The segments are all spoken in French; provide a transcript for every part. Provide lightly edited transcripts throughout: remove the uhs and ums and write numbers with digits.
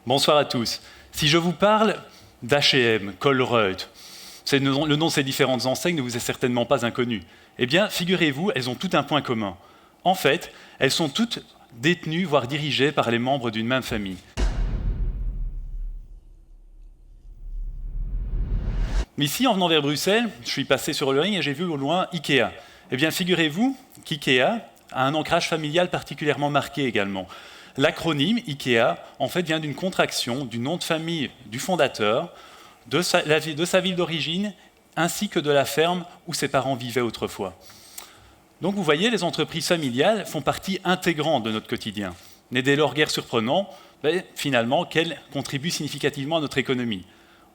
Bonsoir à tous. Si je vous parle d'H&M, Colruyt, le nom de ces différentes enseignes ne vous est certainement pas inconnu. Eh bien, figurez-vous, elles ont tout un point commun. En fait, elles sont toutes détenues, voire dirigées par les membres d'une même famille. Ici, en venant vers Bruxelles, je suis passé sur le ring et j'ai vu au loin Ikea. Eh bien, figurez-vous qu'Ikea a un ancrage familial particulièrement marqué également. L'acronyme Ikea, en fait, vient d'une contraction du nom de famille du fondateur, de sa ville d'origine, ainsi que de la ferme où ses parents vivaient autrefois. Donc vous voyez, les entreprises familiales font partie intégrante de notre quotidien. N'est dès lors guère surprenant, finalement, qu'elles contribuent significativement à notre économie.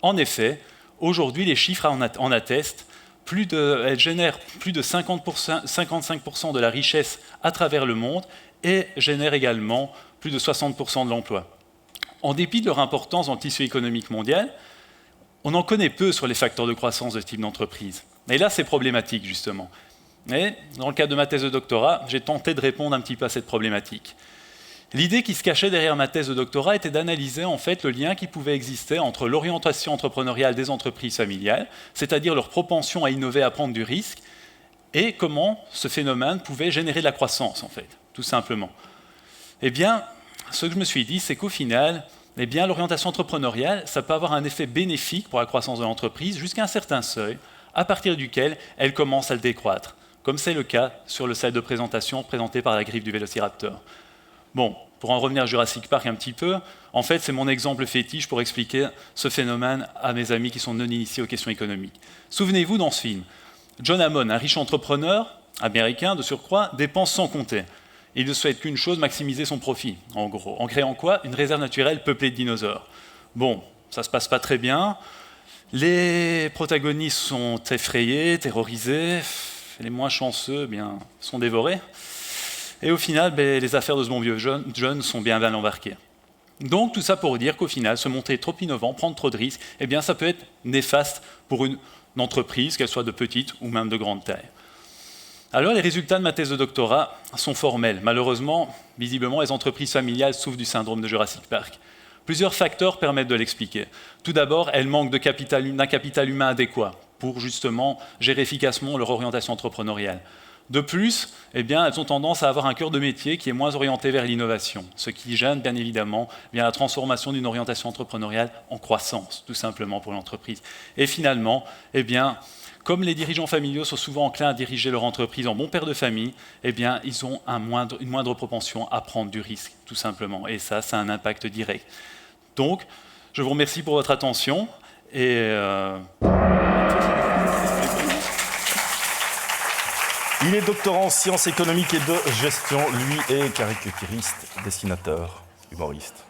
En effet, aujourd'hui, les chiffres en attestent, elles génèrent plus de 55% de la richesse à travers le monde et génèrent également plus de 60% de l'emploi. En dépit de leur importance dans le tissu économique mondial, on en connaît peu sur les facteurs de croissance de ce type d'entreprise. Et là, c'est problématique, justement. Et dans le cadre de ma thèse de doctorat, j'ai tenté de répondre un petit peu à cette problématique. L'idée qui se cachait derrière ma thèse de doctorat était d'analyser en fait le lien qui pouvait exister entre l'orientation entrepreneuriale des entreprises familiales, c'est-à-dire leur propension à innover, à prendre du risque, et comment ce phénomène pouvait générer de la croissance, en fait, tout simplement. Eh bien, ce que je me suis dit, c'est qu'au final, eh bien, l'orientation entrepreneuriale, ça peut avoir un effet bénéfique pour la croissance de l'entreprise jusqu'à un certain seuil, à partir duquel elle commence à le décroître, comme c'est le cas sur le slide de présentation présenté par la griffe du Vélociraptor. Bon, pour en revenir à Jurassic Park un petit peu, en fait, c'est mon exemple fétiche pour expliquer ce phénomène à mes amis qui sont non initiés aux questions économiques. Souvenez-vous, dans ce film, John Hammond, un riche entrepreneur américain de surcroît, dépense sans compter. Il ne souhaite qu'une chose, maximiser son profit, en gros. En créant quoi? Une réserve naturelle peuplée de dinosaures. Bon, ça ne se passe pas très bien. Les protagonistes sont effrayés, terrorisés. Les moins chanceux sont dévorés. Et au final, les affaires de ce bon vieux John sont bien embarquées. Donc tout ça pour dire qu'au final, se montrer trop innovant, prendre trop de risques, eh bien ça peut être néfaste pour une entreprise, qu'elle soit de petite ou même de grande taille. Alors les résultats de ma thèse de doctorat sont formels. Malheureusement, visiblement, les entreprises familiales souffrent du syndrome de Jurassic Park. Plusieurs facteurs permettent de l'expliquer. Tout d'abord, elles manquent d'un capital humain adéquat pour justement gérer efficacement leur orientation entrepreneuriale. De plus, elles ont tendance à avoir un cœur de métier qui est moins orienté vers l'innovation, ce qui gêne bien évidemment la transformation d'une orientation entrepreneuriale en croissance, tout simplement pour l'entreprise. Et finalement, comme les dirigeants familiaux sont souvent enclins à diriger leur entreprise en bons pères de famille, ils ont une moindre propension à prendre du risque, tout simplement. Et ça a un impact direct. Donc, je vous remercie pour votre attention. Il est doctorant en sciences économiques et de gestion. Lui est caricaturiste, dessinateur, humoriste.